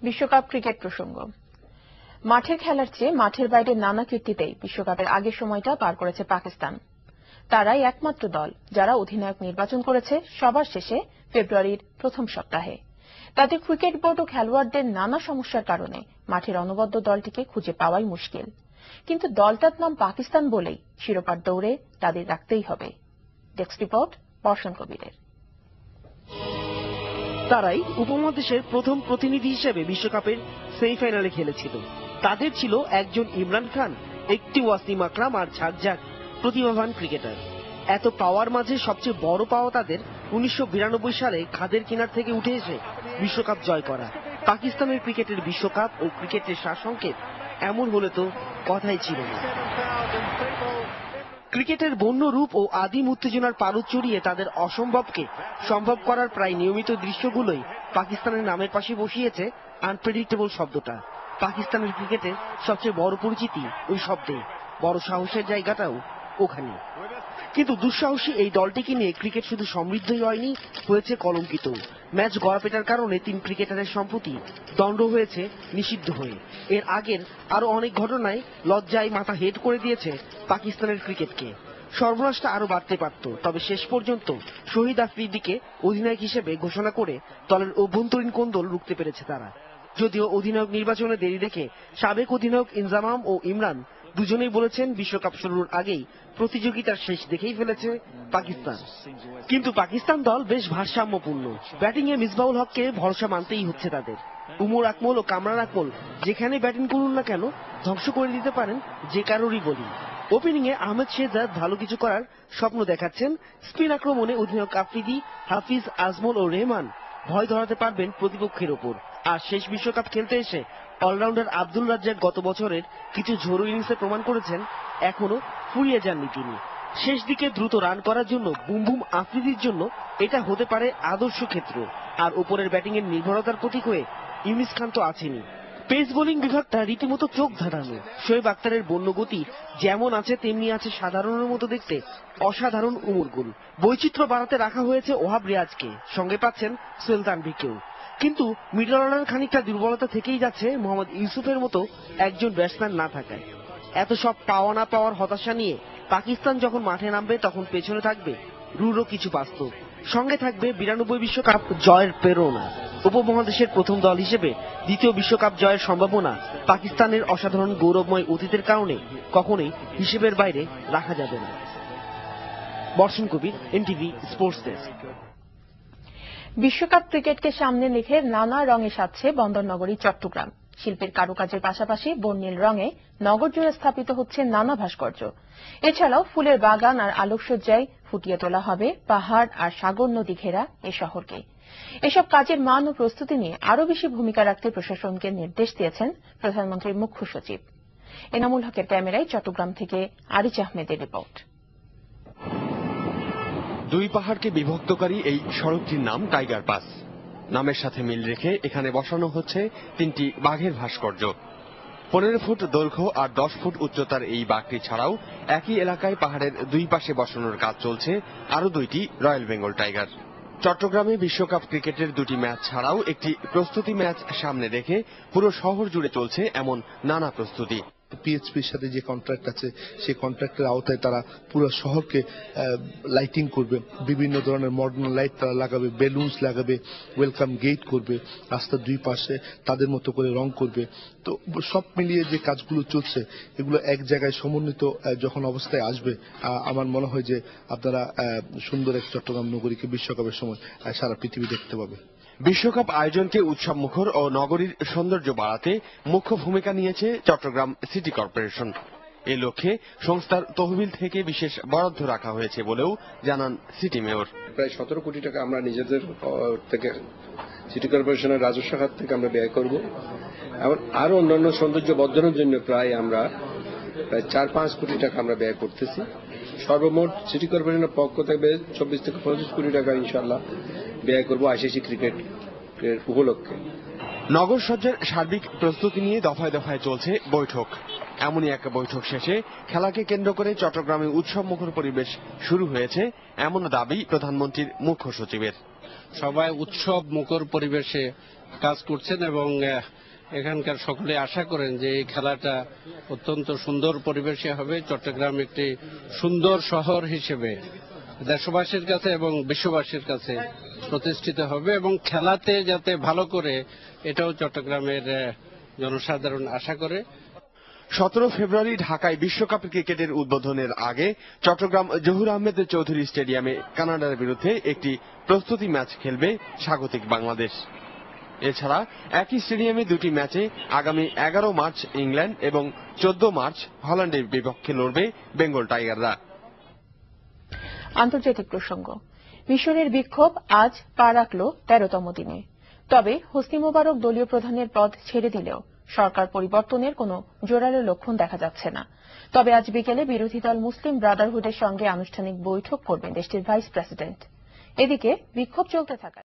বিশ্বকাপ ক্রিকেট প্রসঙ্গ। মাঠের খেলার চেয়ে মাঠের বাইরে নানা কীর্তিতেই বিশ্বকাপের আগের সময়টা পার করেছে পাকিস্তান। তারাই একমাত্র দল যারা অধিনায়ক নির্বাচন করেছে সবার শেষে ফেব্রুয়ারির প্রথম সপ্তাহে। তাদের ক্রিকেট বোর্ড ও খেলোয়াড়দের নানা সমস্যার কারণে মাঠের অনবদ্য দলটিকে খুঁজে পাওয়াই মুশকিল। কিন্তু দলটার নাম পাকিস্তান বলেই শিরোপার দৌড়ে তাদের রাখতেই হবে। ডেস্ক রিপোর্ট বর্ষণ কবিরের। তারাই উপমহাদেশের প্রথম প্রতিনিধি হিসেবে বিশ্বকাপের সেমিফাইনালে খেলেছিল। তাদের ছিল একজন ইমরান খান, একটি ওয়াসিম আকরাম আর ঝাঁকঝাঁক প্রতিভাবান ক্রিকেটার। এত পাওয়ার মাঝে সবচেয়ে বড় পাওয়া তাদের 1992 সালে খাদের কিনার থেকে উঠে এসে বিশ্বকাপ জয় করা। পাকিস্তানের ক্রিকেটের বিশ্বকাপ ও ক্রিকেটের সারসংক্ষেপ এমন হলে তো কথাই ছিল না। ক্রিকেটের বন্য রূপ ও আদিম উত্তেজনার পারদ চড়িয়ে তাদের অসম্ভবকে সম্ভব করার প্রায় নিয়মিত দৃশ্যগুলোই পাকিস্তানের নামের পাশে বসিয়েছে আনপ্রেডিক্টেবল শব্দটা। পাকিস্তানের ক্রিকেটের সবচেয়ে বড় পরিচিতি ওই শব্দে, বড় সাহসের জায়গাটাও ওখানে। কিন্তু দুঃসাহসী এই দলটিকে নিয়ে ক্রিকেট শুধু সমৃদ্ধই হয়নি, হয়েছে কলঙ্কিত। ম্যাচ গড়াপেটার কারণে 3 ক্রিকেটারের সম্প্রতি দণ্ড হয়েছে নিষিদ্ধ হয়ে। এর আগের আরো অনেক ঘটনায় লজ্জায় মাথা হেট করে দিয়েছে পাকিস্তানের ক্রিকেটকে। সর্বনাশটা আরো বাড়তে পারত, তবে শেষ পর্যন্ত শহীদ আফ্রিদিকে অধিনায়ক হিসেবে ঘোষণা করে দলের অভ্যন্তরীণ কোন্দল রুখতে পেরেছে তারা। যদিও অধিনায়ক নির্বাচনে দেরি দেখে সাবেক অধিনায়ক ইনজামাম ও ইমরান দুজনেই বলেছেন বিশ্বকাপ শুরুর আগেই প্রতিযোগিতার শেষ দেখেই ফেলেছে পাকিস্তান। কিন্তু পাকিস্তান দল বেশ ভারসাম্যপূর্ণ। ব্যাটিং এ মিসবাউল হককে ভরসা মানতেই হচ্ছে তাদের। উমর আকমল ও কামরান আকমল যেখানে ব্যাটিং করুন না কেন ধ্বংস করে দিতে পারেন যে কারোরই বোলিং। ওপেনিং এ আহমেদ শেহজাদ ভালো কিছু করার স্বপ্ন দেখাচ্ছেন। স্পিন আক্রমণে অধিনায়ক আফ্রিদি, হাফিজ, আজমল ও রেহমান ভয় ধরাতে পারবেন প্রতিপক্ষের ওপর। আর শেষ বিশ্বকাপ খেলতে এসে অলরাউন্ডার আব্দুল রাজ্জাক গত বছরের কিছু ঝোড়ো ইনিংসে প্রমাণ করেছেন এখনো ফুরিয়ে যাননি তিনি। শেষ দিকে দ্রুত রান করার জন্য বুম বুম আফ্রিদির জন্য এটা হতে পারে আদর্শ ক্ষেত্র। আর উপরের ব্যাটিং এর নির্ভরতার প্রতীক হয়ে ইউনিস খান তো আছেনই। পেস বোলিং বিভাগটা রীতিমতো চোখ ধাঁধানো। শোয়েব আক্তারের বন্য গতি যেমন আছে তেমনি আছে সাধারণের মতো দেখতে অসাধারণ উমর গুল। বৈচিত্র্য বাড়াতে রাখা হয়েছে ওহাব রিয়াজকে, সঙ্গে পাচ্ছেন সোহেল তানভীরকেও। কিন্তু মিডল অর্ডার খানিকটা দুর্বলতা থেকেই যাচ্ছে মোহাম্মদ ইউসুফের মতো একজন ব্যাটসম্যান না থাকায়। এত সব পাওয়া না পাওয়ার হতাশা নিয়ে পাকিস্তান যখন মাঠে নামবে তখন পেছনে থাকবে রূঢ় কিছু বাস্তব, সঙ্গে থাকবে 92 বিশ্বকাপ জয়ের প্রেরণা। উপমহাদেশের প্রথম দল হিসেবে দ্বিতীয় বিশ্বকাপ জয়ের সম্ভাবনা পাকিস্তানের অসাধারণ গৌরবময় অতীতের কারণে কখনোই হিসেবের বাইরে রাখা যাবে না। বর্ষণ কবির, এনটিভি স্পোর্টস ডেস্ক। বিশ্বকাপ ক্রিকেটকে সামনে রেখে নানা রঙে সাজছে বন্দরনগরী চট্টগ্রাম। শিল্পের কারুকাজের পাশাপাশি বর্ণিল রঙে নগর জুড়ে স্থাপিত হচ্ছে নানা ভাস্কর্য। এছাড়াও ফুলের বাগান আর আলোকসজ্জায় ফুটিয়ে তোলা হবে পাহাড় আর সাগর নদী ঘেরা এ শহরকে। এসব কাজের মান ও প্রস্তুতি নিয়ে আরও বেশি ভূমিকা রাখতে প্রশাসনকে নির্দেশ দিয়েছেন প্রধানমন্ত্রীর মুখ্য সচিব। এনামুল হকের ক্যামেরায় চট্টগ্রাম থেকে আরিজ আহমেদের রিপোর্ট। দুই পাহাড়কে বিভক্তকারী এই সড়কটির নাম টাইগার পাস। নামের সাথে মিল রেখে এখানে বসানো হচ্ছে 3টি বাঘের ভাস্কর্য। 15 ফুট দৈর্ঘ্য আর 10 ফুট উচ্চতার এই বাঘটি ছাড়াও একই এলাকায় পাহাড়ের দুই পাশে বসানোর কাজ চলছে আরো 2টি রয়্যাল বেঙ্গল টাইগার। চট্টগ্রামে বিশ্বকাপ ক্রিকেটের 2টি ম্যাচ ছাড়াও একটি প্রস্তুতি ম্যাচ সামনে রেখে পুরো শহর জুড়ে চলছে এমন নানা প্রস্তুতি। পিএইচপির সাথে যে কন্ট্রাক্ট আছে সেই কন্ট্রাক্টের আওতায় তারা পুরো শহরকে লাইটিং করবে, বিভিন্ন ধরনের মডার্ন লাইট তারা লাগাবে, বেলুনস লাগাবে, ওয়েলকাম গেট করবে, রাস্তার দুই পাশে তাদের মতো করে রং করবে। তো সব মিলিয়ে যে কাজগুলো চলছে এগুলো এক জায়গায় সমন্বিত যখন অবস্থায় আসবে আমার মনে হয় যে আপনারা সুন্দর এক চট্টগ্রাম নগরীকে বিশ্বকাপের সময় সারা পৃথিবী দেখতে পাবে। বিশ্বকাপ আয়োজনকে উৎসবমুখর ও নগরীর সৌন্দর্য বাড়াতে মুখ্য ভূমিকা নিয়েছে চট্টগ্রাম সিটি কর্পোরেশন। এ লক্ষ্যে সংস্থার তহবিল থেকে বিশেষ বরাদ্দ রাখা হয়েছে বলেও জানান সিটি মেয়র। প্রায় 17 কোটি টাকা আমরা নিজেদের থেকে সিটি কর্পোরেশনের রাজস্ব খাত থেকে আমরা ব্যয় করব। এবং আরো অন্যান্য সৌন্দর্য বর্ধনের জন্য প্রায় 4-5 কোটি টাকা আমরা ব্যয় করতেছি। সর্বমোট সিটি কর্পোরেশনের পক্ষ থেকে 24 থেকে 25 কোটি টাকা ইনশাআল্লাহ ব্যয় করব আইসিসি ক্রিকেটের উপলক্ষে। নগর সজ্জার সার্বিক প্রস্তুতি নিয়ে দফায় দফায় চলছে বৈঠক। এমনই এক বৈঠক শেষে খেলাকে কেন্দ্র করে চট্টগ্রামে উৎসবমুখর পরিবেশ শুরু হয়েছে এমন দাবি প্রধানমন্ত্রীর মুখ্য সচিবের। সবাই উৎসব মুখর পরিবেশে কাজ করছেন এবং এখানকার সকলে আশা করেন যে এই খেলাটা অত্যন্ত সুন্দর পরিবেশে হবে। চট্টগ্রাম একটি সুন্দর শহর হিসেবে দেশবাসীর কাছে এবং বিশ্ববাসীর কাছে প্রতিষ্ঠিত হবে এবং খেলাতে যাতে ভালো করে এটাও চট্টগ্রামের জনসাধারণ আশা করে। 17 ফেব্রুয়ারি ঢাকায় বিশ্বকাপ ক্রিকেটের উদ্বোধনের আগে চট্টগ্রাম জহুর আহমেদ চৌধুরী স্টেডিয়ামে কানাডার বিরুদ্ধে একটি প্রস্তুতি ম্যাচ খেলবে স্বাগতিক বাংলাদেশ। এছাড়া একই স্টেডিয়ামে দুটি ম্যাচে আগামী 11 মার্চ ইংল্যান্ড এবং 14 মার্চ হল্যান্ডের বিপক্ষে লড়বে বেঙ্গল টাইগাররা। আন্তর্জাতিক প্রসঙ্গ। মিশরের বিক্ষোভ আজ পা রাখল 13তম দিনে। তবে হোসনি মোবারক দলীয় প্রধানের পদ ছেড়ে দিলেও সরকার পরিবর্তনের কোনো জোরালো লক্ষণ দেখা যাচ্ছে না। তবে আজ বিকেলে বিরোধী দল মুসলিম ব্রাদারহুডের সঙ্গে আনুষ্ঠানিক বৈঠক করবেন দেশটির ভাইস প্রেসিডেন্ট। এদিকে বিক্ষোভ চলতে থাকা